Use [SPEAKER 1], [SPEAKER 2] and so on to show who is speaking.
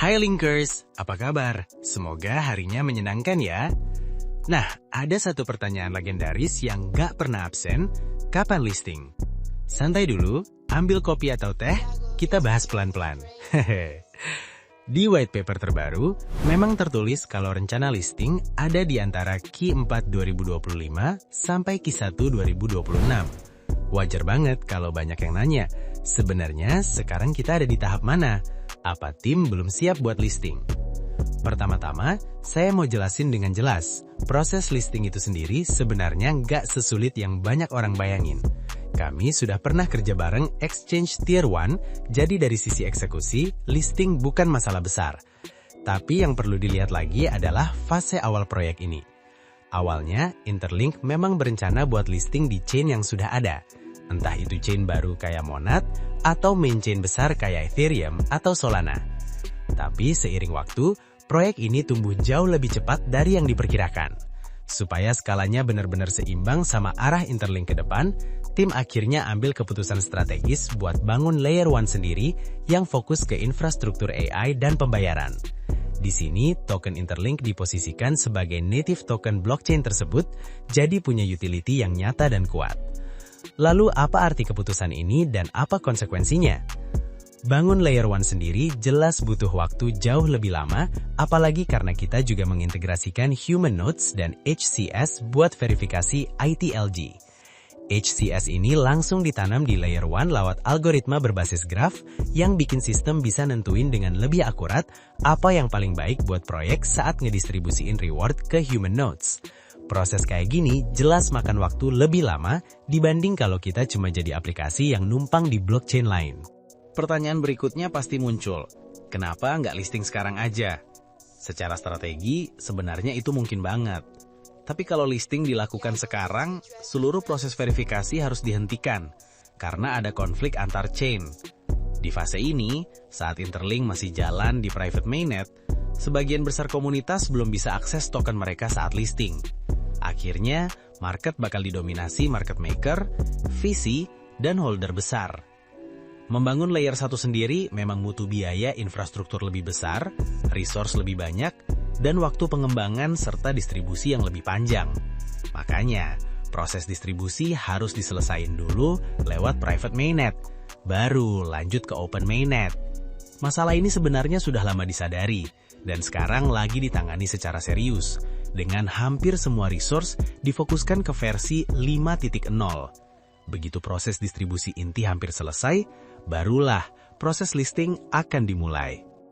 [SPEAKER 1] Hai Linkers, apa kabar? Semoga harinya menyenangkan ya. Nah, ada satu pertanyaan legendaris yang gak pernah absen, kapan listing? Santai dulu, ambil kopi atau teh, kita bahas pelan-pelan. Di white paper terbaru, memang tertulis kalau rencana listing ada di antara Q4 2025 sampai Q1 2026. Wajar banget kalau banyak yang nanya, sebenarnya sekarang kita ada di tahap mana? Apa tim belum siap buat listing? Pertama-tama, saya mau jelasin dengan jelas, proses listing itu sendiri sebenarnya nggak sesulit yang banyak orang bayangin. Kami sudah pernah kerja bareng Exchange Tier 1, jadi dari sisi eksekusi, listing bukan masalah besar. Tapi yang perlu dilihat lagi adalah fase awal proyek ini. Awalnya, Interlink memang berencana buat listing di chain yang sudah ada. Entah itu chain baru kayak Monad, atau main chain besar kayak Ethereum atau Solana. Tapi seiring waktu, proyek ini tumbuh jauh lebih cepat dari yang diperkirakan. Supaya skalanya benar-benar seimbang sama arah Interlink ke depan, tim akhirnya ambil keputusan strategis buat bangun Layer 1 sendiri yang fokus ke infrastruktur AI dan pembayaran. Di sini, token Interlink diposisikan sebagai native token blockchain tersebut, jadi punya utility yang nyata dan kuat. Lalu apa arti keputusan ini dan apa konsekuensinya? Bangun Layer 1 sendiri jelas butuh waktu jauh lebih lama, apalagi karena kita juga mengintegrasikan Human Nodes dan HCS buat verifikasi ITLG. HCS ini langsung ditanam di Layer 1 lewat algoritma berbasis graf yang bikin sistem bisa nentuin dengan lebih akurat apa yang paling baik buat proyek saat ngedistribusiin reward ke Human Nodes. Proses kayak gini jelas makan waktu lebih lama dibanding kalau kita cuma jadi aplikasi yang numpang di blockchain lain. Pertanyaan berikutnya pasti muncul, kenapa nggak listing sekarang aja? Secara strategi, sebenarnya itu mungkin banget. Tapi kalau listing dilakukan sekarang, seluruh proses verifikasi harus dihentikan, karena ada konflik antar chain. Di fase ini, saat Interlink masih jalan di private mainnet, sebagian besar komunitas belum bisa akses token mereka saat listing. Akhirnya, market bakal didominasi market maker, VC, dan holder besar. Membangun Layer 1 sendiri memang butuh biaya infrastruktur lebih besar, resource lebih banyak, dan waktu pengembangan serta distribusi yang lebih panjang. Makanya, proses distribusi harus diselesain dulu lewat private mainnet, baru lanjut ke open mainnet. Masalah ini sebenarnya sudah lama disadari, dan sekarang lagi ditangani secara serius, dengan hampir semua resource difokuskan ke versi 5.0. Begitu proses distribusi inti hampir selesai, barulah proses listing akan dimulai.